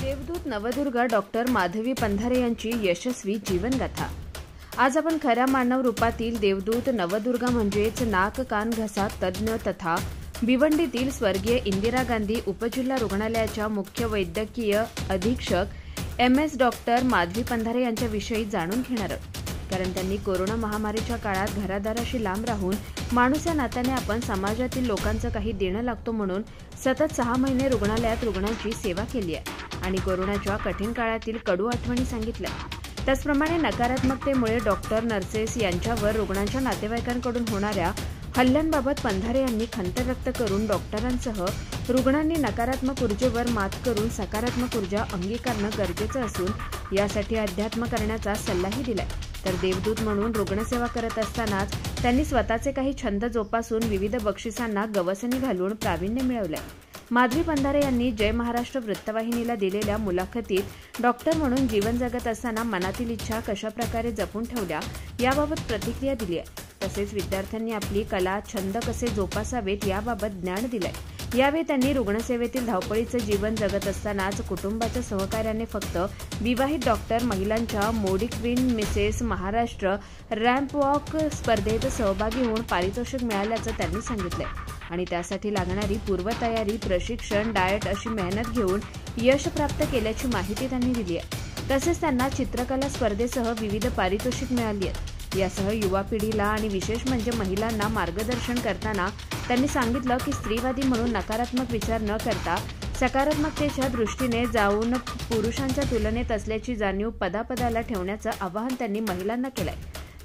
देवदूत नवदुर्गा डॉक्टर माधवी पंधारे यांची यशस्वी जीवनगाथा। आज आपण खऱ्या मानव रूपातील देवदूत नवदुर्गा म्हणजेच नाक कान घसा तज्ज्ञ तथा भिवंडीतील स्वर्गीय इंदिरा गांधी उपजिल्हा रुग्णालयाच्या मुख्य वैद्यकीय अधीक्षक MS डॉक्टर माधवी पंधारे यांच्याविषयी जाणून घेणार आहोत। कारण त्यांनी कोरोना महामारीच्या काळात घरादाराशी लांब राहून माणूस या नात्याने आपण समाजातील लोकांचं काही देणं लागतो म्हणून सतत 6 महिने रुग्णालयात रुग्णांची सेवा केली आहे आणि कोरोनाच्या कठीण काळातील कडू आठवणी सांगितल्या। त्याचप्रमाणे नकारात्मकतेमुळे डॉक्टर नर्सेस यांच्यावर रुग्णांच्या नातेवाईकांकडून होणाऱ्या हल्ल्यांबाबत पंधारे यांनी खंत व्यक्त करून डॉक्टरांसह रुग्णांनी नकारात्मक ऊर्जेवर मात करून सकारात्मक ऊर्जा अंगीकारणं गरजेचं असून यासाठी अध्यात्म करण्याचा सल्लाही दिलाय। तर देवदूत म्हणून रुग्णसेवा करत असतानाच त्यांनी स्वतःचे काही छंद जोपासून विविध बक्षिसांना गवसणी घालून प्रावीण्य मिळवलंय। माधवी पंधारे यांनी जय महाराष्ट्र वृत्तवाहिनीला दिलेल्या मुलाखतीत डॉक्टर म्हणून जीवन जगत असताना मनातील इच्छा कशा प्रकारे जपून ठेवल्या याबाबत प्रतिक्रिया दिली आहे। तसेच विद्यार्थ्यांनी आपली कला छंद कसे जोपासावेत याबाबत ज्ञान दिलंय। यावेळी त्यांनी रुग्णसेवेतील धावपळीचं जीवन जगत असतानाच कुटुंबाच्या सहकार्याने फक्त विवाहित डॉक्टर महिलांच्या मोडी queen Mrs Maharashtra ramp walk स्पर्धेत सहभागी होऊन पारितोषिक मिळाल्याचं त्यांनी सांगितलंय आणि त्यासाठी लागणारी पूर्वतयारी प्रशिक्षण डाएट अशी मेहनत घेऊन यश प्राप्त केल्याची माहिती त्यांनी दिली आहे। तसेच त्यांना चित्रकला स्पर्धेसह विविध पारितोषिक मिळाली आहेत। यासह युवा पिढीला आणि विशेष म्हणजे महिलांना मार्गदर्शन करताना त्यांनी सांगितलं की स्त्रीवादी म्हणून नकारात्मक विचार न करता सकारात्मकतेच्या दृष्टीने जाऊन पुरुषांच्या तुलनेत असल्याची जाणीव पदापदाला ठेवण्याचं आवाहन त्यांनी महिलांना केलंय।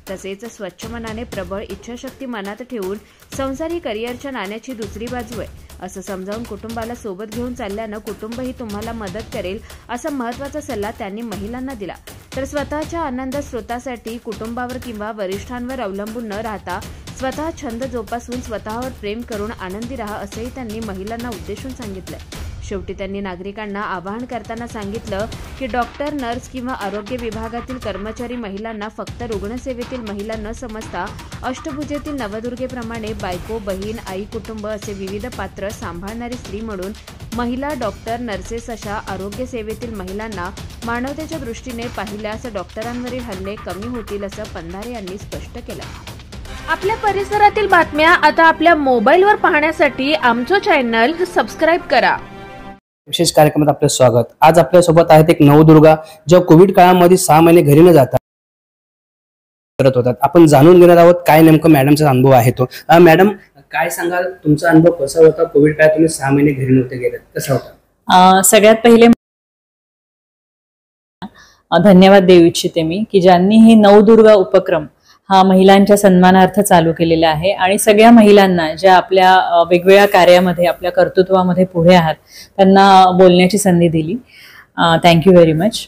तसेच स्वच्छ मनाने प्रबळ इच्छाशक्ती मनात ठेवून संसारी करिअरच्या नाण्याची दुसरी बाजू आहे असं समजावून कुटुंबाला सोबत घेऊन चालल्यानं कुटुंबही तुम्हाला मदत करेल असा महत्त्वाचा सल्ला त्यांनी महिलांना दिला। तर स्वतःच्या आनंद स्रोतासाठी कुटुंबावर किंवा वरिष्ठांवर अवलंबून न राहता स्वतः छंद जोपासून स्वतःवर प्रेम करून आनंदी राहा असंही त्यांनी महिलांना उद्देशून सांगितलं। शेवटी त्यांनी नागरिकांना आवाहन करताना सांगितलं की डॉक्टर नर्स किंवा आरोग्य विभागातील कर्मचारी महिलांना फक्त रुग्णसेवेतील महिला न समजता अष्टभुजेतील नवदुर्गेप्रमाणे बायको बहीण आई कुटुंब असे विविध पात्र सांभाळणारी स्त्री म्हणून महिला डॉक्टर नर्सेस अशा आरोग्य सेवेतील महिलांना मानवतेच्या दृष्टीने पाहिल्यास डॉक्टरांवरील हल्ले कमी होतील असं पंधारे यांनी स्पष्ट केलं। आपल्या परिसरातील बातम्या आता आपल्या मोबाईलवर पाहण्यासाठी आमचं चॅनल सबस्क्राइब करा। विशेष कार्यक्रमात आपलं स्वागत। आज आपल्यासोबत आहेत एक नवदुर्गा जो कोविड काळामध्ये 6 महिने घरी न जाता करत होतात। आपण जाणून घेणार आहोत काय नेमकं मॅडमचा अनुभव आहे तो। मॅडम काय सांगाल, तुमचा अनुभव कसा होता? कोविड काळात तुम्ही 6 महिने घरी नव्हते गेले, कसा होता? सगळ्यात पहिले धन्यवाद देऊ इच्छिते मी की ज्यांनी ही नवदुर्गा उपक्रम हा महिलांच्या सन्मानार्थ चालू केलेला आहे आणि सगळ्या महिलांना ज्या आपल्या वेगवेगळ्या कार्यामध्ये आपल्या कर्तृत्वामध्ये पुढे आहात त्यांना बोलण्याची संधी दिली। Thank you very much.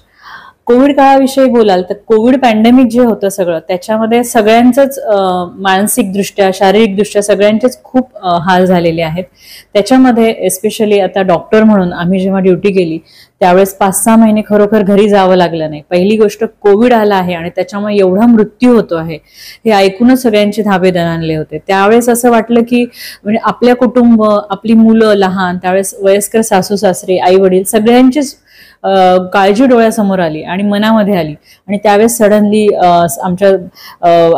कोविड काळाविषयी बोलाल तर कोविड पॅन्डेमिक जे होतं सगळं त्याच्यामध्ये सगळ्यांचंच मानसिकदृष्ट्या शारीरिकदृष्ट्या सगळ्यांचेच खूप हाल झालेले आहेत। त्याच्यामध्ये एस्पेशली आता डॉक्टर म्हणून आम्ही जेव्हा ड्युटी केली त्यावेळेस 5-6 महिने खरोखर घरी जावं लागलं नाही। पहिली गोष्ट कोविड आला आहे आणि त्याच्यामुळे एवढा मृत्यू होतो आहे हे ऐकूनच सगळ्यांचे धाबे दणाणले होते। त्यावेळेस असं वाटलं की म्हणजे आपल्या कुटुंब आपली मुलं लहान त्यावेळेस वयस्कर सासू सासरे आई वडील सगळ्यांचीच काळजी डोळ्यासमोर आली आणि मनामध्ये आली आणि त्यावेळेस सडनली आमच्या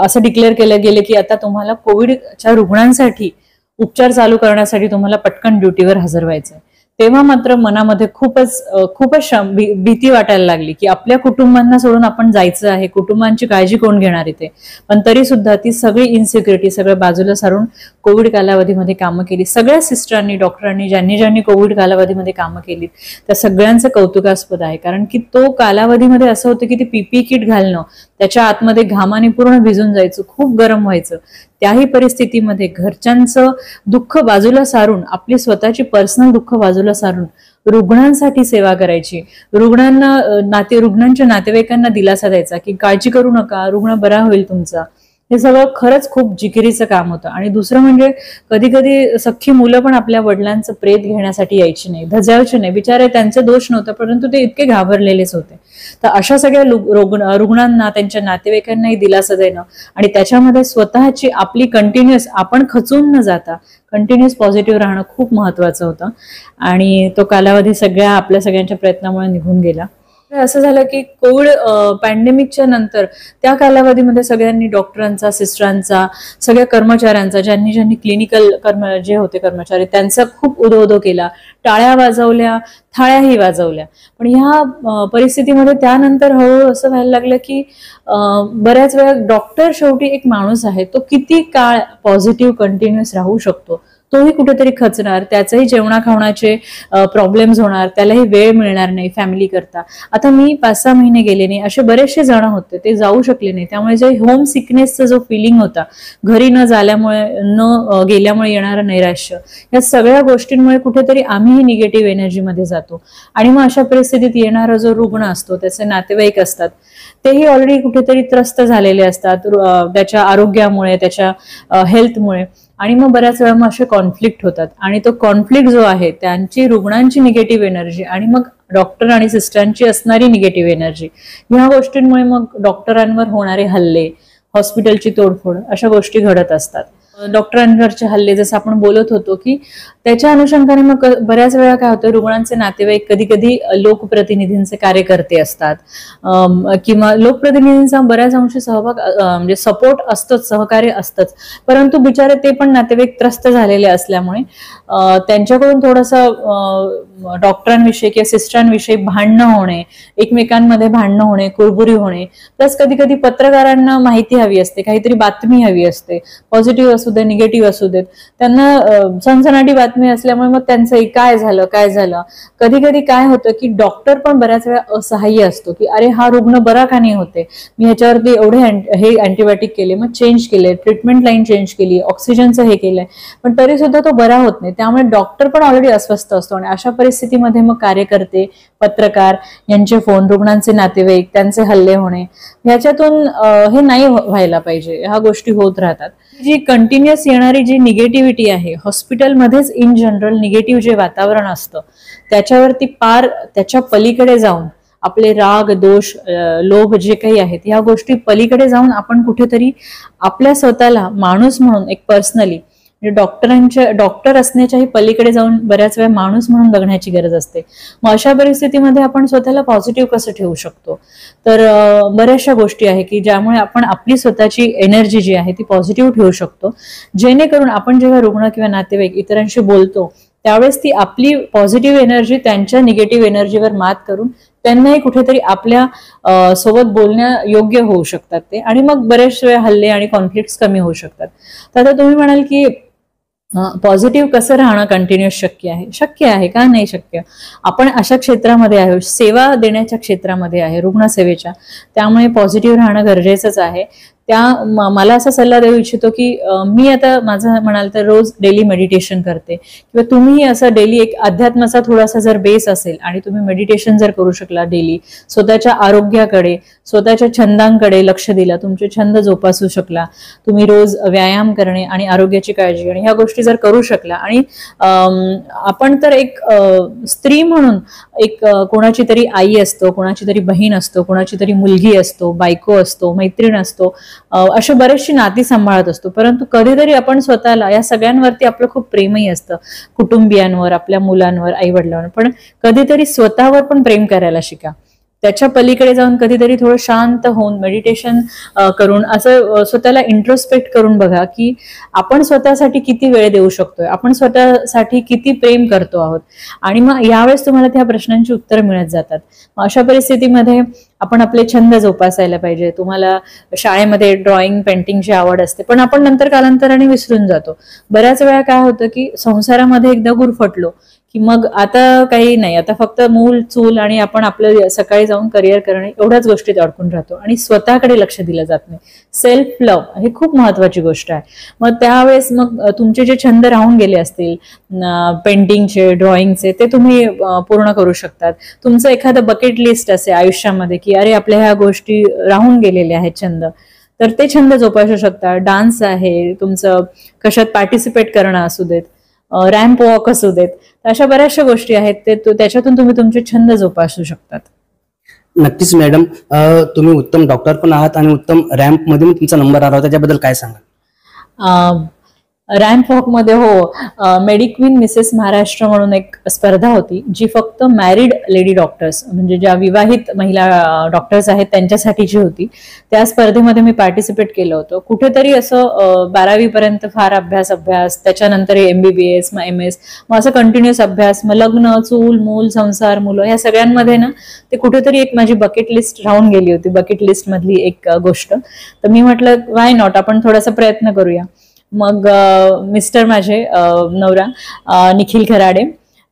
असं डिक्लेअर केलं गेलं की आता तुम्हाला कोविडच्या रुग्णांसाठी उपचार चालू करण्यासाठी तुम्हाला पटकन ड्युटीवर हजर व्हायचंय। तेव्हा मात्र मनामध्ये खूपच भीती वाटायला लागली की आपल्या कुटुंबांना सोडून आपण जायचं आहे, कुटुंबांची काळजी कोण घेणार इथे। पण तरी सुद्धा ती सगळी इन्सिक्युरिटी सगळं बाजूला सारून कोविड कालावधीमध्ये कामं केली। सगळ्या सिस्टरांनी डॉक्टरांनी ज्यांनी कोविड कालावधीमध्ये कामं केली त्या सगळ्यांचं कौतुकास्पद आहे। कारण की तो कालावधीमध्ये असं होतं की ते PPE किट घालणं त्याच्या आतमध्ये घामाने पूर्ण भिजून जायचं, खूप गरम व्हायचं। त्याही परिस्थितीमध्ये घरच्यांचं दुःख बाजूला सारून आपली स्वतःची पर्सनल दुःख बाजूला सारून रुग्णांसाठी सेवा करायची, रुग्णांच्या नातेवाईकांना दिलासा द्यायचा की काळजी करू नका, रुग्ण बरा होईल तुमचा। हे सगळं खरंच खूप जिकिरीचं काम होतं. आणि दुसरं म्हणजे कधी कधी सख्खी मुलं पण आपल्या वडिलांचं प्रेत घेण्यासाठी यायची नाही, धजायची नाही. बिचारे त्यांचे दोष नव्हतं, परंतु ते इतके घाबरलेलेच होते. तर अशा सगळ्या रुग्णांना, त्यांच्या नातेवाईकांनाही दिलासा देणं आणि त्याच्यामध्ये स्वतःची आपली कंटिन्युअस, आपण खचून न जाता कंटिन्युअस पॉझिटिव्ह राहणं खूप महत्वाचं होतं. आणि तो कालावधी आपल्या सगळ्यांच्या प्रयत्नामुळे निघून गेला. असं झालं की कोविड पॅन्डेमिकच्या नंतर त्या कालावधीमध्ये सगळ्यांनी, डॉक्टरांचा, सिस्टरांचा, सगळ्या कर्मचाऱ्यांचा, ज्यांनी क्लिनिकल जे होते कर्मचारी, त्यांचा खूप उदो केला, टाळ्या वाजवल्या, थाळ्याही वाजवल्या. पण ह्या परिस्थितीमध्ये त्यानंतर हळूहळू असं व्हायला लागलं की बऱ्याच वेळा डॉक्टर शेवटी एक माणूस आहे, तो किती काळ पॉझिटिव्ह कंटिन्युअस राहू शकतो, तोही कुठेतरी खचणार, त्याचंही जेवणा खावणाचे प्रॉब्लेम्स होणार, त्यालाही वेळ मिळणार नाही फॅमिली करता. आता मी 5-6 महिने गेले नाही, असे बरेचसे जण होते, ते जाऊ शकले नाही. त्यामुळे जे होम सिकनेसचा जो फिलिंग होता, घरी न गेल्यामुळे येणारं नैराश्य, या सगळ्या गोष्टींमुळे कुठेतरी आम्हीही निगेटिव्ह एनर्जीमध्ये जातो. आणि मग अशा परिस्थितीत येणारा जो रुग्ण असतो, त्याचे नातेवाईक असतात, तेही ऑलरेडी कुठेतरी त्रस्त झालेले असतात त्याच्या आरोग्यामुळे, त्याच्या हेल्थमुळे. आणि मग बऱ्याच वेळा मग असे कॉन्फ्लिक्ट होतात. आणि तो कॉन्फ्लिक्ट जो आहे, त्यांची रुग्णांची निगेटिव्ह एनर्जी आणि मग डॉक्टर आणि सिस्टरांची असणारी निगेटिव्ह एनर्जी, ह्या गोष्टींमुळे मग डॉक्टरांवर होणारे हल्ले, हॉस्पिटलची तोडफोड, अशा गोष्टी घडत असतात. डॉक्टरांवरचे हल्ले, जसं आपण बोलत होतो, की त्याच्या अनुषंगाने मग बऱ्याच वेळा काय होतं, रुग्णांचे नातेवाईक कधी कधी लोकप्रतिनिधींचे कार्यकर्ते असतात, किंवा लोकप्रतिनिधींचा बऱ्याच अंशी सहभाग, म्हणजे सपोर्ट असतोच, सहकार्य असतंच, परंतु बिचारे ते पण नातेवाईक त्रस्त झालेले असल्यामुळे त्यांच्याकडून थोडंसं डॉक्टरांविषयी किंवा सिस्टरांविषयी भांडणं होणे, एकमेकांमध्ये भांडणं होणे, कुरबुरी होणे. प्लस कधी कधी पत्रकारांना माहिती हवी असते, काहीतरी बातमी हवी असते, पॉझिटिव्ह असू दे, निगेटिव्ह असू देत, त्यांना सनसनाटी बातमी असल्यामुळे मग त्यांचं काय झालं. कधी कधी काय होतं की डॉक्टर पण बऱ्याच वेळा असहाय्य असतो, की अरे हा रुग्ण बरा का नाही होते, मी ह्याच्यावरती एवढे हे अँटीबायोटिक केले, मग चेंज केले, ट्रीटमेंट लाईन चेंज केली, ऑक्सिजनचं हे केलंय, पण तरी सुद्धा तो बरा होत नाही. त्यामुळे डॉक्टर पण ऑलरेडी अस्वस्थ असतो. आणि अशा परिस्थितीमध्ये मग कार्यकर्ते, पत्रकार यांचे फोन, रुग्णांचे नातेवाईक, त्यांचे हल्ले होणे, ह्याच्यातून हे नाही व्हायला पाहिजे. ह्या गोष्टी होत राहतात. जी कंटिन्युअस येणारी जी निगेटिव्हिटी आहे, हॉस्पिटलमध्येच इन जनरल निगेटिव्ह जे वातावरण असतं, त्याच्यावरती पार, त्याच्या पलीकडे जाऊन आपले राग, दोष, लोभ जे काही आहेत, ह्या गोष्टी पलीकडे जाऊन आपण कुठेतरी आपल्या स्वतःला माणूस म्हणून, एक पर्सनली, डॉक्टर असण्याच्याही पलीकडे जाऊन बऱ्याच वेळा माणूस म्हणून बघण्याची गरज असते. मग अशा परिस्थितीमध्ये आपण स्वतःला पॉझिटिव्ह कसं ठेवू शकतो, तर बऱ्याचशा गोष्टी आहे की ज्यामुळे आपण आपली स्वतःची एनर्जी जी आहे ती पॉझिटिव्ह ठेवू शकतो, जेणेकरून आपण जेव्हा रुग्ण किंवा नातेवाईक इतरांशी बोलतो त्यावेळेस ती आपली पॉझिटिव्ह एनर्जी त्यांच्या निगेटिव्ह एनर्जीवर मात करून त्यांनाही कुठेतरी आपल्या सोबत बोलण्या योग्य होऊ शकतात ते. आणि मग बरेच वेळा हल्ले आणि कॉन्फ्लिक्ट्स कमी होऊ शकतात. तर आता तुम्ही म्हणाल की पॉझिटिव्ह कसं राहणं कंटिन्युअस शक्य आहे का नाही शक्य? आपण अशा क्षेत्रामध्ये आहे, सेवा देण्याच्या क्षेत्रामध्ये आहे, रुग्णसेवेच्या, त्यामुळे पॉझिटिव्ह राहणं गरजेचंच आहे. मला असा सल्ला देऊ इच्छितो की मी आता माझं म्हणाल तर रोज डेली मेडिटेशन करते, किंवा तुम्ही असं डेली एक अध्यात्माचा थोडासा जर बेस असेल आणि तुम्ही मेडिटेशन जर करू शकला डेली, स्वतःच्या आरोग्याकडे, स्वतःच्या छंदांकडे लक्ष दिला, तुमचे छंद जोपासू शकला, तुम्ही रोज व्यायाम करणे आणि आरोग्याची काळजी घेणे, ह्या गोष्टी जर करू शकला, आणि आपण तर एक स्त्री म्हणून एक कोणाची तरी आई असतो, कोणाची तरी बहीण असतो, कोणाची तरी मुलगी असतो, बायको असतो, मैत्रीण असतो, अशी बरेचशी नाती सांभाळत असतो. परंतु कधीतरी आपण स्वतःला, या सगळ्यांवरती आपलं खूप प्रेमही असतं, कुटुंबियांवर, आपल्या मुलांवर, आई वडिलांवर, पण कधीतरी स्वतःवर पण प्रेम करायला शिका. त्याच्या पलीकडे जाऊन कधीतरी थोडं शांत होऊन मेडिटेशन करून असं स्वतःला इंट्रोस्पेक्ट करून बघा की आपण स्वतःसाठी किती वेळ देऊ शकतोय, आपण स्वतःसाठी किती प्रेम करतो आहोत. आणि मग यावेळेस तुम्हाला त्या प्रश्नांची उत्तरं मिळत जातात. अशा परिस्थितीमध्ये आपण आपले छंद जोपासायला पाहिजे. तुम्हाला शाळेमध्ये ड्रॉइंग, पेंटिंगची आवड असते, पण आपण नंतर कालांतराने विसरून जातो. बऱ्याच वेळा काय होतं की संसारामध्ये एकदा गुरफटलो की मग आता काही नाही, आता फक्त मूल चूल आणि आपण आपलं सकाळी जाऊन करिअर करणे, एवढ्याच गोष्टीत अडकून राहतो आणि स्वतःकडे लक्ष दिलं जात नाही. सेल्फ लव्ह ही खूप महत्वाची गोष्ट आहे. मग त्यावेळेस मग तुमचे जे छंद राहून गेले असतील, पेंटिंगचे, ड्रॉइंगचे, ते तुम्ही पूर्ण करू शकतात. तुमचं एखादं बकेट लिस्ट असेल आयुष्यामध्ये की अरे आपल्या ह्या गोष्टी राहून गेलेल्या आहेत छंद, तर ते छंद जोपासू शकता. डान्स आहे, तुमचं कशात पार्टिसिपेट करणं असू देत, रॅम्प वॉक असू देत, अशा बऱ्याचशा गोष्टी आहेत ते त्याच्यातून तुम्ही तुमचे छंद जोपासू शकतात. नक्कीच मॅडम, तुम्ही उत्तम डॉक्टर पण आहात आणि उत्तम रॅम्प मध्ये तुमचा नंबर आला होता, त्याच्याबद्दल काय सांगाल? रॅम्प वॉक मध्ये हो, मेडिक्वीन मिसेस महाराष्ट्र म्हणून एक स्पर्धा होती जी फक्त मॅरिड लेडी डॉक्टर्स म्हणजे ज्या विवाहित महिला डॉक्टर्स आहेत त्यांच्यासाठीची होती. त्या स्पर्धेमध्ये मी पार्टिसिपेट केलं होतं. कुठेतरी असं 12वी पर्यंत फार अभ्यास, त्याच्यानंतर MBBS, मग MS, मग असं कंटिन्युअस अभ्यास, मग लग्न, चूल मूल, संसार, मुलं, ह्या सगळ्यांमध्ये ना ते कुठेतरी एक माझी बकेट लिस्ट राहून गेली होती, बकेट लिस्ट मधली एक गोष्ट. तर मी म्हटलं वाय नॉट, आपण थोडासा प्रयत्न करूया. मग मिस्टर माझे नवरा निखिल खराडे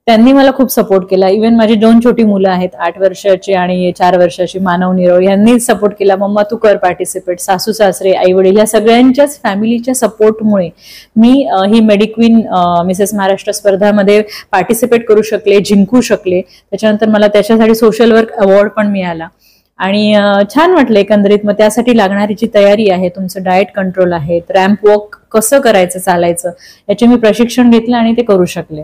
त्यांनी मला खूप सपोर्ट केला. इव्हन माझी 2 छोटी मुलं आहेत, 8 वर्षाची आणि 4 वर्षाची, मानव नीरव, यांनी सपोर्ट केला. मम्मा तू कर पार्टिसिपेट. सासू सासरे, आई वडील या सगळ्यांच्याच फॅमिलीच्या सपोर्टमुळे मी ही मेडिक्वीन मिसेस महाराष्ट्र स्पर्धामध्ये पार्टिसिपेट करू शकले, जिंकू शकले. त्याच्यानंतर मला त्याच्यासाठी सोशल वर्क अवॉर्ड पण मिळाला आणि छान वाटलं एकंदरीत. मग त्यासाठी लागणारी जी तयारी आहे, तुमचं डाएट कंट्रोल आहे, रॅम्प वॉक कसं करायचं, चालायचं, याचे मी प्रशिक्षण घेतलं आणि ते करू शकले.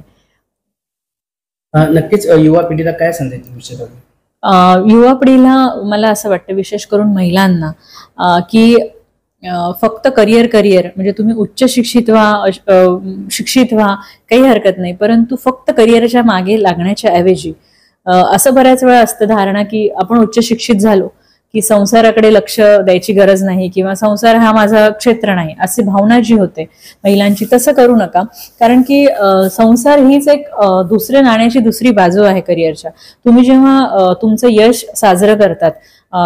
नक्कीच युवा पिढीला काय सांगायचं? युवा पिढीला मला असं वाटतं, विशेष करून महिलांना, की फक्त करिअर म्हणजे तुम्ही उच्च शिक्षित व्हा, काही हरकत नाही, परंतु फक्त करिअरच्या मागे लागण्याच्या ऐवजी असं बऱ्याच वेळा असतं धारणा की आपण उच्च शिक्षित झालो की संसाराकडे लक्ष द्यायची गरज नाही किंवा संसार हा माझा क्षेत्र नाही, अशी भावना जी होते महिलांची. तसं करू नका, कारण की संसार हीच एक दुसऱ्या नाण्याची दुसरी बाजू आहे करिअरच्या. तुम्ही जेव्हा तुमचं यश साजरं करतात,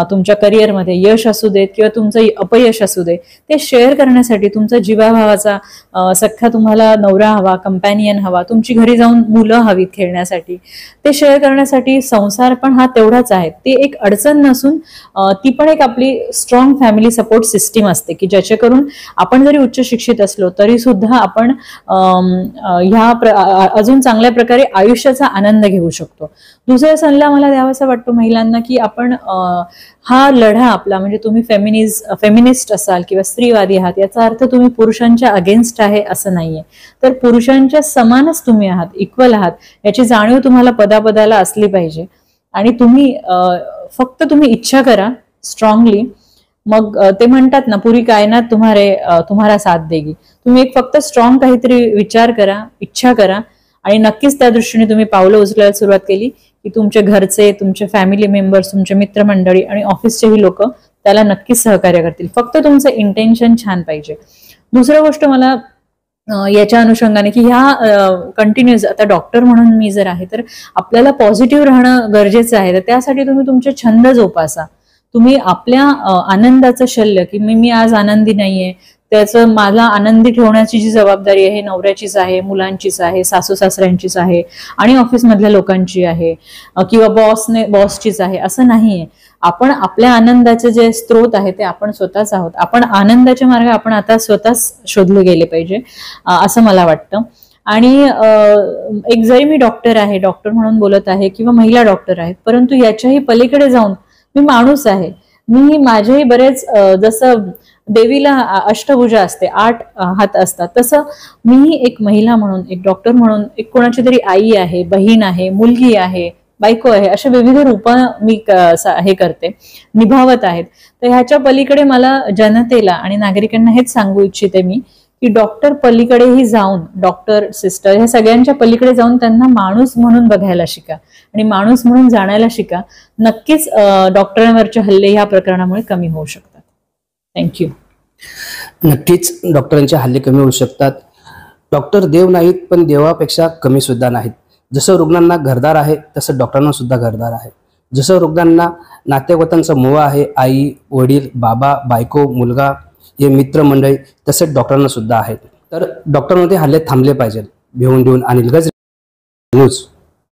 तुमच्या करिअरमध्ये यश असू देत किंवा तुमचं अपयश असू दे, ते शेअर करण्यासाठी तुमचा जीवाभावाचा सख्खा तुम्हाला नवरा हवा, कंपॅनियन हवा, तुमची घरी जाऊन मुलं हवीत खेळण्यासाठी, ते शेअर करण्यासाठी संसार पण हा तेवढाच आहे. ती एक अडचण नसून ती पण एक आपली स्ट्रॉंग फॅमिली सपोर्ट सिस्टीम असते की ज्याच्याकरून आपण जरी उच्च शिक्षित असलो तरी सुद्धा आपण अजून चांगल्या प्रकारे आयुष्याचा आनंद घेऊ शकतो. दुसरा सल्ला मला द्यावासा वाटतो महिलांना की आपण हा लढा आपला, म्हणजे तुम्ही फेमिनिस्ट असाल किंवा स्त्रीवादी आहात, याचा अर्थ तुम्ही पुरुषांच्या अगेन्स्ट आहे असं नाहीये. तर पुरुषांच्या समानच तुम्ही आहात, इक्वल आहात, याची जाणीव तुम्हाला पदापदाला असली पाहिजे. आणि फक्त तुम्ही इच्छा करा स्ट्रॉंगली. मग ते म्हणतात ना, पुरी कायनात तुम्हाला साथ देगी. तुम्ही एक फक्त स्ट्रॉंग काहीतरी विचार करा, इच्छा करा आणि नक्कीच त्या दृष्टीने तुम्ही पावलं उचलायला सुरुवात केली की तुमचे घरचे, तुमचे फॅमिली मेंबर्स, तुमचे मित्रमंडळी आणि ऑफिसचेही लोक त्याला नक्कीच सहकार्य करतील. फक्त तुमचं इंटेन्शन छान पाहिजे. दुसरी गोष्ट मला याच्या अनुषंगाने की ह्या कंटिन्युअस, आता डॉक्टर म्हणून मी जर आहे तर आपल्याला पॉझिटिव्ह राहणं गरजेचं आहे. तर त्यासाठी तुम्ही तुमचे छंद जोपासा. तुम्ही आपल्या आनंदाचं शल्य की मी आज आनंदी नाहीये, त्याचं मला आनंदी ठेवण्याची जी जबाबदारी आहे नवऱ्याचीच आहे, मुलांचीच आहे, सासू सासऱ्यांचीच आहे आणि ऑफिसमधल्या लोकांची आहे किंवा बॉसचीच आहे, असं नाहीये. आपण आपल्या आनंदाचे जे स्रोत आहे ते आपण स्वतःच आहोत. आपण आनंदाचे मार्ग आपण आता स्वतःच शोधले गेले पाहिजे असं मला वाटतं. आणि एक जरी मी डॉक्टर आहे, डॉक्टर म्हणून बोलत आहे किंवा महिला डॉक्टर आहेत, परंतु याच्याही पलीकडे जाऊन मी माणूस आहे. मी माझेही बरेच, जसं देवीला अष्टभुजा असते, 8 हात असतात, तसं मीही एक महिला म्हणून, एक डॉक्टर म्हणून, एक कोणाची तरी आई आहे, बहीण आहे, मुलगी आहे, बायको आहे, अशा विविध रूप मी हे करते, निभावत आहेत. तर ह्याच्या पलीकडे मला जनतेला आणि नागरिकांना हेच सांगू इच्छिते मी की डॉक्टर पलीकडेही जाऊन, डॉक्टर सिस्टर ह्या सगळ्यांच्या पलीकडे जाऊन त्यांना माणूस म्हणून बघायला शिका आणि माणूस म्हणून जाणायला शिका. नक्कीच डॉक्टरांवरचे हल्ले ह्या प्रकरणामुळे कमी होऊ शकतात. थँक्यू. नक्कीच डॉक्टरांचे हल्ले कमी होऊ शकतात. डॉक्टर देव नाहीत, पण देवापेक्षा कमी सुद्धा नाहीत. जसं रुग्णांना घरदार आहे तसं डॉक्टरांना सुद्धा घरदार आहे. जसं रुग्णांना नातेवाईकांचा मोह आहे, आई वडील, बाबा, बायको, मुलगा, हे मित्रमंडळी, तसेच डॉक्टरांना सुद्धा आहेत. तर डॉक्टरांमध्ये हल्ले थांबले पाहिजेत. भिवून आणि न्यूज